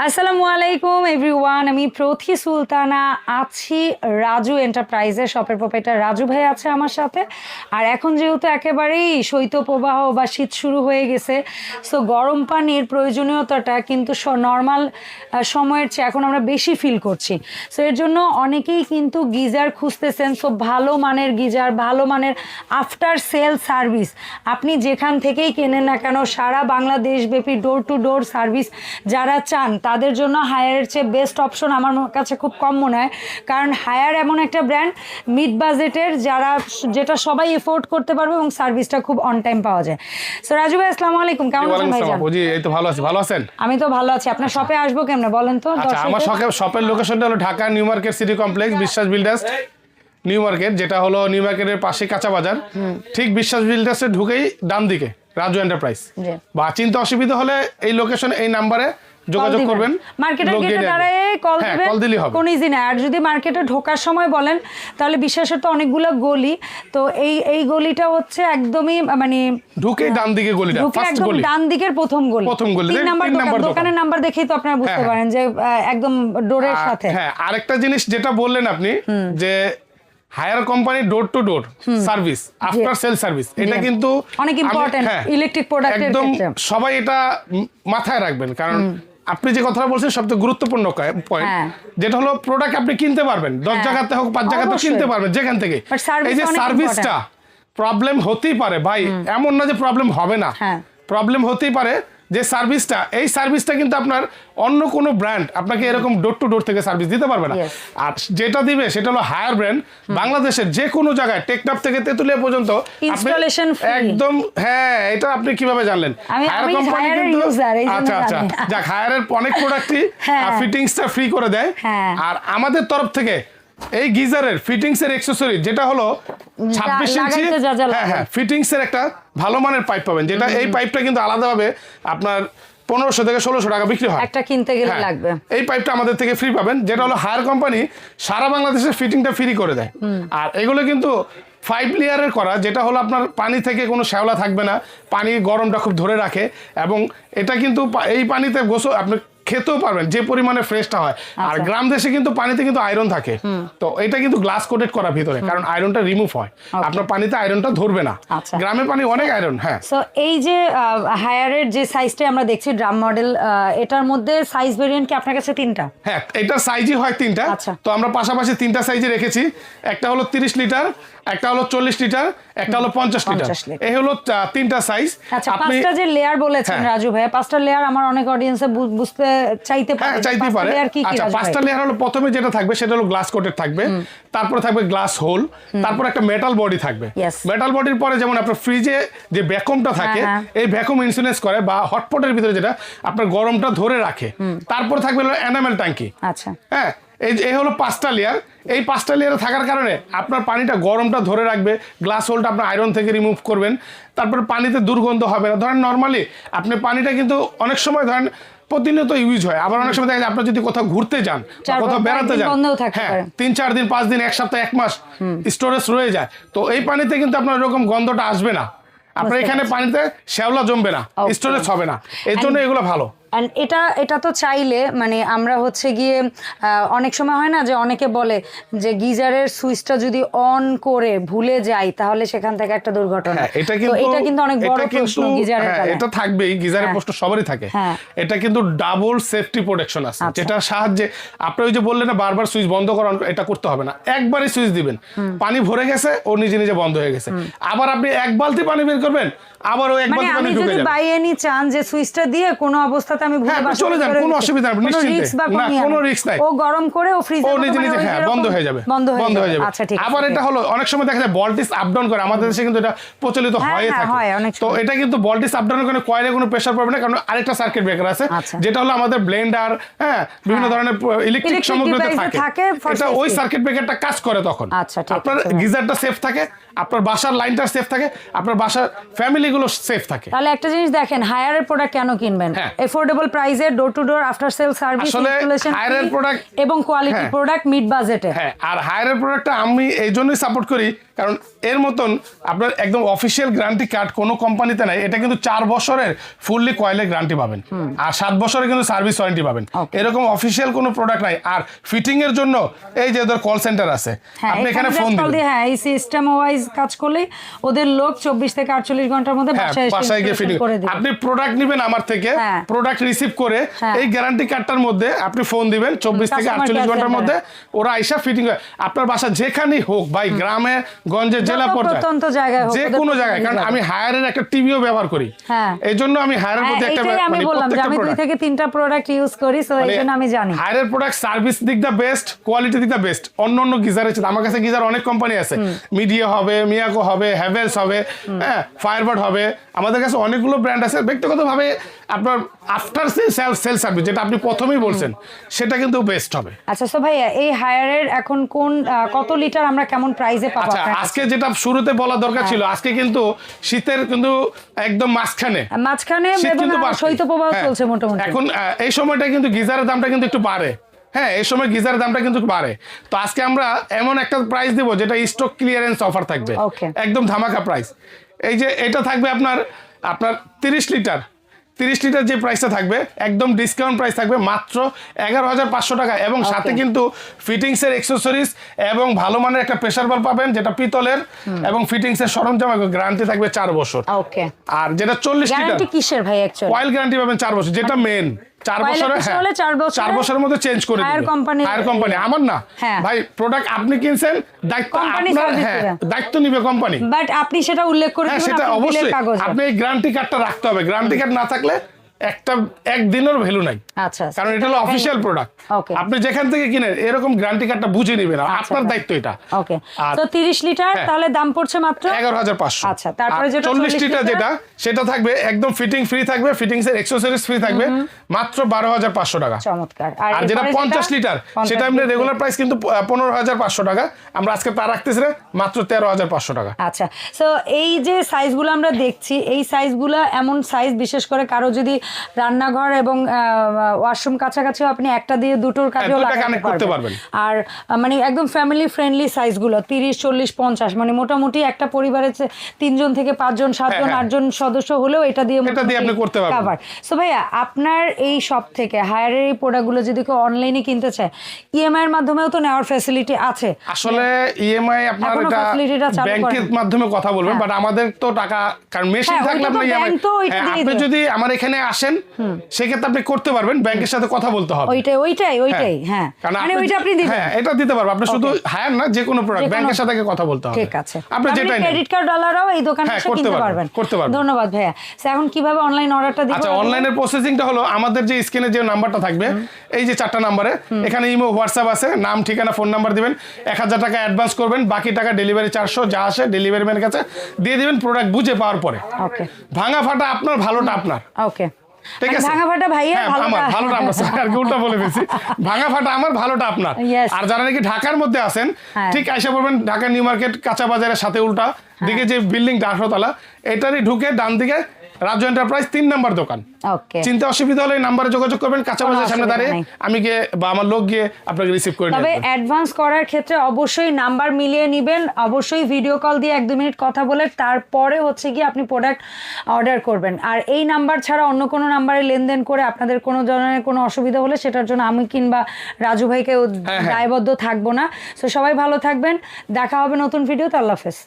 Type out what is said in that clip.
আসসালামু আলাইকুম এভরিওয়ান, আমি প্রথি সুলতানা আছি রাজু এন্টারপ্রাইজের শপের প্রোপাইটার রাজু ভাই আছে আমার সাথে। আর এখন যেহেতু একেবারেই শৈত্যপ্রবাহ বা শীত শুরু হয়ে গেছে, সো গরম পানির প্রয়োজনীয়তাটা কিন্তু নর্মাল সময়ের চেয়ে এখন আমরা বেশি ফিল করছি। সো এর জন্য অনেকেই কিন্তু গিজার খুঁজতেছেন। সো ভালো মানের গিজার, ভালো মানের আফটার সেল সার্ভিস আপনি যেখান থেকেই কেনেন না কেন, সারা বাংলাদেশব্যাপী ডোর টু ডোর সার্ভিস যারা চান তাদের জন্য হায়ারের চেয়ে বেস্ট অপশন আমার কাছে খুব কম মনে হয়। কারণ হায়ার এমন একটা ব্র্যান্ড মিড বাজেটের, যেটা সবাই এফোর্ড করতে পারবে এবং সার্ভিসটা খুব অন টাইম পাওয়া যায়। সো রাজু ভাই আসসালামু আলাইকুম, কেমন আছেন ভাইজান? জি এই তো ভালো আছি। ভালো আছেন? আমি তো ভালো আছি। আপনার শপে আসবো কেমনে বলেন তো? আচ্ছা, আমার শপের লোকেশনটা হলো Dhaka new market city complex, বিশ্বাস বিল্ডার্স নিউ মার্কেট, যেটা হলো নিউ মার্কেটের পাশে কাঁচা বাজার। ঠিক বিশ্বাস বিল্ডার্সে ঢুকেই ডান দিকে রাজু এন্টারপ্রাইজ। বা চিন্তা অসুবিধা হলে এই লোকেশন, এই নাম্বারে যোগাযোগ করবেন। মার্কেটের গেটে দাঁড়ায় কল দিবেন, কোন ইজি না। আর যদি মার্কেটে ঢোকার সময় বলেন তাহলে বিশ্বাসের তো অনেকগুলো গলি, তো এই গলিটা হচ্ছে একদমই মানে ঢুকে ডান দিকে গলিটা, ফার্স্ট গলি, ডান দিকের প্রথম গলি, 3 নাম্বার দোকানের নাম্বার দেখেই তো আপনারা বুঝতে পারেন যে একদম ডোরের সাথে। হ্যাঁ, আরেকটা জিনিস যেটা বললেন আপনি যে higher company door to door service, after sale service, এটা কিন্তু অনেক ইম্পর্টেন্ট ইলেকট্রিক প্রোডাক্টের ক্ষেত্রে। সবাই এটা মাথায় রাখবেন, কারণ আপনি যে কথাটা বলছেন সবচেয়ে গুরুত্বপূর্ণ পয়েন্ট, যেটা হলো প্রোডাক্ট আপনি কিনতে পারবেন 10 জায়গাতে হোক 5 জায়গাতে কিনতে পারবেন যেখান থেকে। এই যে সার্ভিসটা প্রবলেম হতেই পারে ভাই, এমন না যে প্রবলেম হবে না, প্রবলেম হতেই পারে। যে সার্ভিসটা, এই সার্ভিসটা কিন্তু আপনার অন্য কোনো ব্র্যান্ড আপনাকে এরকম ডোর টু ডোর থেকে সার্ভিস দিতে পারবে না। আর যেটা দিবে সেটা হলো হায়ার ব্র্যান্ড, বাংলাদেশের যে কোনো জায়গায় টেকনাফ থেকে তেতুলিয়া পর্যন্ত ইনস্টলেশন একদম। হ্যাঁ, এটা আপনি কিভাবে জানলেন? হায়ার কোম্পানি কিন্তু আচ্ছা আচ্ছা যাক, হায়ারের অনেক প্রোডাক্টই ফিটিংসটা ফ্রি করে দেয়। আর আমাদের তরফ থেকে এই গিজারের ফিটিংস এর অ্যাকসেসরি যেটা হলো 26 ইঞ্চি, হ্যাঁ ফিটিংস এর একটা ভালো মানের পাইপ পাবেন, যেটা এই পাইপটা কিন্তু আলাদাভাবে আপনার 1500 থেকে 1600 টাকা বিক্রি হয়, একটা কিনতে গেলে লাগবে। এই পাইপটা আমাদের থেকে ফ্রি পাবেন, যেটা হলো হায়ার কোম্পানি সারা বাংলাদেশের ফিটিংটা ফ্রি করে দেয়। আর এগুলো কিন্তু 5 লেয়ারের করা, যেটা হলো আপনার পানি থেকে কোনো শ্যাওলা থাকবে না, পানি গরমটা খুব ধরে রাখে, এবং এটা কিন্তু এই পানিতে গোসল আপনি খেতেও পারবেন যে পরিমাণে ফ্রেশটা হয়। আর গ্রাম দেশে কিন্তু পানিতে কিন্তু আয়রন থাকে, তো এটা কিন্তু গ্লাস কোটেড করা ভিতরে, কারণ আয়রনটা রিমুভ হয়, আপনার পানিতে আয়রনটা ধরবে না। গ্রামের পানি অনেক আয়রন। হ্যাঁ, সো এই যে হায়ারের যে সাইজটা আমরা দেখছি ড্রাম মডেল, এটার মধ্যে সাইজ ভেরিয়েন্ট কি আপনার কাছে 3টা? হ্যাঁ, এটার সাইজই হয় 3টা। তো আমরা পাশাপাশি 3টা সাইজে রেখেছি, একটা হলো 30 লিটার, একটা হলো 40 লিটার, একটা হলো 50 লিটার। এই হলো 3টা সাইজ। আচ্ছা, 5টা যে লেয়ার বলেছেন রাজু ভাই, 5টা লেয়ার আমার অনেক অডিয়েন্সে বুঝতে চাইতে পারে। আচ্ছা, 5টা লেয়ার হলো, প্রথমে যেটা থাকবে সেটা হলো গ্লাস কোটেড থাকবে, তারপরে থাকবে গ্লাস হোল, তারপর একটা মেটাল বডি থাকবে। মেটাল বডির পরে যেমন আপনার ফ্রিজে যে ভ্যাকুমটা থাকে, এই ভ্যাকুম ইনসুলেন্স করে, বা হটপটের ভিতরে যেটা আপনার গরমটা ধরে রাখে। তারপর থাকবে হলো এনামেল ট্যাঙ্কি। আচ্ছা, হ্যাঁ, এই হলো 5টা লেয়ার। এই 5টা লেয়ারে থাকার কারণে আপনার পানিটা গরমটা ধরে রাখবে, গ্লাস হোলটা আপনার আয়রন থেকে রিমুভ করবেন, তারপর পানিতে দুর্গন্ধ হবে না। ধরেন নর্মালি আপনি পানিটা কিন্তু অনেক সময় ধরেন প্রতিনিয়ত ইউজ হয়, আবার অনেক সময় দেখা যায় আপনার যদি কোথাও ঘুরতে যান, কোথাও বেড়াতে যান, হ্যাঁ 3-4 দিন 5 দিন 1 সপ্তাহ 1 মাস স্টোরেজ রয়ে যায়, তো এই পানিতে কিন্তু আপনার এরকম গন্ধটা আসবে না, আপনার এখানে পানিতে শ্যাওলা জমবে না, স্টোরেজ হবে না, এর জন্য এগুলো ভালো। এটা তো চাইলে মানে আমরা হচ্ছে গিয়ে অনেক সময় হয় না যে অনেকে বলে যে গিজারের সুইচটা যদি অন করে ভুলে যাই তাহলে সেখান থেকে একটা দুর্ঘটনা। এটা কিন্তু অনেক বড় প্রশ্ন গিজারের। এটা থাকবেই, গিজারের প্রশ্ন সবারই থাকে। এটা কিন্তু ডাবল সেফটি প্রোটেকশন আছে, যেটার সাহায্যে আপনি ওই যে বললেন না বারবার সুইচ বন্ধ করান, এটা করতে হবে না। একবারই সুইচ দিবেন, পানি ভরে গেছে, ও নিজে নিজে বন্ধ হয়ে গেছে, আবার আপনি 1 বালতি পানি বের করবেন, আবার ও 1 বালতি পানি ঢুকে যাবে। বাই এনি চান যে সুইচটা দিয়ে কোনো অবস্থাতে আমি চলে যান, কোনো অসুবিধা নেই, নিশ্চিন্তে না, কোনো রিস্ক নাই। ও গরম করে ও ফ্রিজে নিজে নিজে বন্ধ হয়ে যাবে, বন্ধ হয়ে যাবে। আবার এটা হলো অনেক সময় দেখা যায় ভোল্টেজ আপ ডাউন করে, আমাদের দেশে কিন্তু এটা প্রচলিত হয়ে থাকে। তো এটা কিন্তু ভোল্টেজ আপ ডাউনের কারণে কয়েলে কোনো প্রেসার পড়বে না, কারণ আরেকটা সার্কিট ব্রেকার আছে, যেটা হলো আমাদের ব্লেন্ডার, হ্যাঁ বিভিন্ন ধরনের ইলেকট্রিক সামগ্রীতে থাকে, এটা ওই সার্কিট ব্রেকারটা কাজ করে তখন আপনার গিজারটা সেফ থাকে, আপনার বাসার লাইনটা সেফ থাকে, আপনার বাসার ফ্যামিলি পানিগুলো সেফ থাকে। তাহলে একটা জিনিস দেখেন, হায়ারের প্রোডাক্ট কেন কিনবেন? এফোর্ডেবল প্রাইসে, door to door after sale service, installation হায়ারের প্রোডাক্ট এবং কোয়ালিটি প্রোডাক্ট মিড বাজেটে। হ্যাঁ, আর হায়ারের প্রোডাক্টটা আমি এই জন্যই সাপোর্ট করি, কারণ এর মতন আপনার একদম অফিসিয়াল গ্যারান্টি কার্ড কোনো কোম্পানিতে নাই। এটা কিন্তু 4 বছরের ফুললি কয়েলের গ্যারান্টি পাবেন, আর 7 বছরের কিন্তু সার্ভিস ওয়ারেন্টি পাবেন। এরকম অফিসিয়াল কোনো প্রোডাক্ট নাই। আর ফিটিং এর জন্য এই যে ওদের কল সেন্টার আছে, আপনি এখানে ফোন দিবেন। হ্যাঁ, এই সিস্টেম ওয়াইজ কাজ করলে ওদের লোক 24 থেকে 48 ঘন্টার মধ্যে বাসায় গিয়ে ফিটিং করে দিবে। আপনি প্রোডাক্ট নেবেন আমার থেকে, প্রোডাক্ট রিসিভ করে এই গ্যারান্টি কার্ডটার মধ্যে আপনি ফোন দিবেন, 24 থেকে 48 ঘন্টার মধ্যে ওরা আইসা ফিটিং করে। আপনার বাসা যেখানেই হোক ভাই, গ্রামে গঞ্জে, জেলা পর্যায়ে, যে কোনো জায়গায়, কারণ আমি হায়ারের একটা টিভিও ব্যবহার করি, এই জন্য আমি হায়ারের মধ্যে একটা আমি বললাম যে আমি 2 থেকে 3টা প্রোডাক্ট ইউজ করি, সো এই জন্য আমি জানি হায়ারের প্রোডাক্ট সার্ভিস দিক দা বেস্ট, কোয়ালিটি দিক দা বেস্ট। অন্য গিজার আছে, আমার কাছে গিজার অনেক কোম্পানি আছে, মিডিয়া হবে, মিয়াকো হবে, হ্যাভেলস হবে, হ্যাঁ, ফায়ারবার্ড হবে, আমাদের কাছে অনেকগুলো ব্র্যান্ড আছে। ব্যক্তিগতভাবে আপনার আফটার সেল সার্ভিস যেটা আপনি প্রথমেই বলছেন, সেটা কিন্তু বেস্ট হবে। আচ্ছা, সো ভাইয়া এই হায়ারের এখন কোন কত লিটার আমরা কেমন প্রাইসে পাবো? আচ্ছা, আজকে যেটা শুরুতে বলা দরকার ছিল, আজকে কিন্তু শীতের কিন্তু একদম মাঝখানে শৈত্যপ্রবাহ চলছে মোটামুটি। এখন এই সময়টা কিন্তু গিজারের দামটা কিন্তু একটু বাড়ে। হ্যাঁ, এই সময় গিজারের দামটা কিন্তু বাড়ে। তো আজকে আমরা এমন একটা প্রাইস দিব যেটা স্টক ক্লিয়ারেন্স অফার থাকবে, একদম ধামাকা প্রাইস। এই যে এটা থাকবে আপনার 30 লিটার যে প্রাইসটা থাকবে, একদম ডিসকাউন্ট প্রাইস থাকবে মাত্র 11,500 টাকা, এবং সাথে কিন্তু ফিটিংসের অ্যাকসেসরিজ এবং ভালো মানের একটা প্রেসার বাল্ব পাবেন যেটা পিতলের, এবং ফিটিংসের সরঞ্জাম গ্যারান্টি থাকবে 4 বছর। আর যেটা 40 লিটার গ্যারান্টি কিসের ভাই? অ্যাকচুয়ালি কয়েল গ্যারান্টি পাবেন 4 বছর, যেটা মেন 4 বছরে, 4 বছরের মধ্যে চেঞ্জ করে দিবে হায়ার কোম্পানি। আমার না ভাই, প্রোডাক্ট আপনি কিনছেন, দায়িত্ব আপনার, হ্যাঁ, দায়িত্ব নিবে কোম্পানি, বাট আপনি সেটা উল্লেখ করে দিবেন, সেটা অবশ্যই আপনি এই গ্যারান্টি কার্ডটা রাখতে হবে। গ্যারান্টি কার্ড না থাকলে একদিনের ভ্যালু নাই। আচ্ছা, কারণ এটা হলো অফিশিয়াল প্রোডাক্ট। আপনি যেখান থেকে কিনেন এরকম গ্যারান্টি কার্ডটা বুঝে নেবেন, আপনার দায়িত্ব এটা। ওকে, তো 30 লিটার তাহলে দাম পড়ছে মাত্র 11,500। আচ্ছা, তারপরে যেটা 40 লিটার যেটা, সেটা থাকবে একদম ফিটিং ফ্রি থাকবে, ফিটিংস এর অ্যাকসেসরিজ ফ্রি থাকবে, মাত্র 12,500 টাকা। চমৎকার। আর যেটা 50 লিটার, সেটা আমাদের রেগুলার প্রাইস কিন্তু 15,500 টাকা, আমরা আজকে তা রাখতেছি মাত্র 13,500 টাকা। আচ্ছা, সো এই যে সাইজগুলো আমরা দেখছি, এই সাইজগুলো এমন সাইজ, বিশেষ করে কারো যদি রান্নাঘর এবং ওয়াশরুম কাছাকাছিও আপনি একটা দিয়ে দুটোর কাজেও লাগাতে পারবেন। আর মানে একদম ফ্যামিলি ফ্রেন্ডলি সাইজগুলো 30, 40, 50, মানে মোটামুটি একটা পরিবারে 3 জন থেকে 5 জন, 7 জন, 8 জন সদস্য হলেও এটা দিয়ে আপনি করতে পারবেন কভার। সো ভাইয়া, আপনার এই শপ থেকে হায়ারের এই প্রোডাক্টগুলো যদি কেউ অনলাইনে কিনতে চায়, ইএমআই এর মাধ্যমেও তো নেওয়ার ফ্যাসিলিটি আছে? আসলে ইএমআই আপনার এটা ব্যাংকের মাধ্যমে কথা বলবেন, বাট আমাদের তো টাকা, কারণ মেশিন থাকলে আপনি ইএমআই, আপনি যদি আমার এখানে আসেন সেক্ষেত্রে আপনি করতে পারবেন, ব্যাংকের সাথে কথা বলতে হবে। ওইটাই হ্যাঁ, মানে ওইটা আপনি দিবেন। হ্যাঁ, এটা দিতে পারবো। আপনি শুধু হায়ার না, যে কোনো প্রোডাক্ট ব্যাংকের সাথে কথা বলতে হবে। ঠিক আছে, আপনি যেটাই ক্রেডিট কার্ড ডলারও এই দোকানে এসে কিনতে পারবেন। ধন্যবাদ ভাইয়া। এখন কিভাবে অনলাইন অর্ডারটা দিব? আচ্ছা, অনলাইনের প্রসেসিংটা হলো আমাদের যে স্ক্রিনে যে নাম্বারটা থাকবে, এই যে 4টা নাম্বারে, এখানে ইমো, হোয়াটসঅ্যাপ আছে, নাম, ঠিকানা, ফোন নাম্বার দিবেন, 1000 টাকা অ্যাডভান্স করবেন, বাকি টাকা ডেলিভারি 400 যা আসে ডেলিভারি ম্যানের কাছে দিয়ে দিবেন প্রোডাক্ট বুঝে পাওয়ার পরে। ওকে, ভাঙা ফাটা আপনার, ভালোটা আপনার। ওকে, ঠিক আছে, ভাঙা ফাটা ভাইয়া, ভালোটা আমরা আর কি উল্টা বলে ফেলছি, ভাঙা ফাটা আমার, ভালোটা আপনার। আর যারা নাকি ঢাকার মধ্যে আছেন, ঠিক আইসা পড়বেন ঢাকা নিউ মার্কেট কাঁচা বাজারের সাথে উল্টা দিকে যে বিল্ডিংটা 8 তলা, এটারই ঢুকে ডান দিকে রাজু এন্টারপ্রাইজ 3 নাম্বার দোকান। চিন্তা অসুবিধা হলে নাম্বারে যোগাযোগ করবেন, কাঁচা বাজারের সামনে দাঁড়িয়ে আমি গিয়ে বা আমার লোক গিয়ে আপনাকে রিসিভ করে নেবে। তবে অ্যাডভান্স করার ক্ষেত্রে অবশ্যই নাম্বার মিলিয়ে নেবেন, অবশ্যই ভিডিও কল দিয়ে 1-2 মিনিট কথা বলে তারপরে হচ্ছে কি আপনি প্রোডাক্ট অর্ডার করবেন। আর এই নাম্বার ছাড়া অন্য কোনো নাম্বারে লেনদেন করে আপনাদের কোনো ধরনের কোনো অসুবিধা হলে সেটার জন্য আমি কিংবা রাজু ভাইকে দায়বদ্ধ থাকবো না। সো সবাই ভালো থাকবেন, দেখা হবে নতুন ভিডিওতে। আল্লাহ হাফেজ।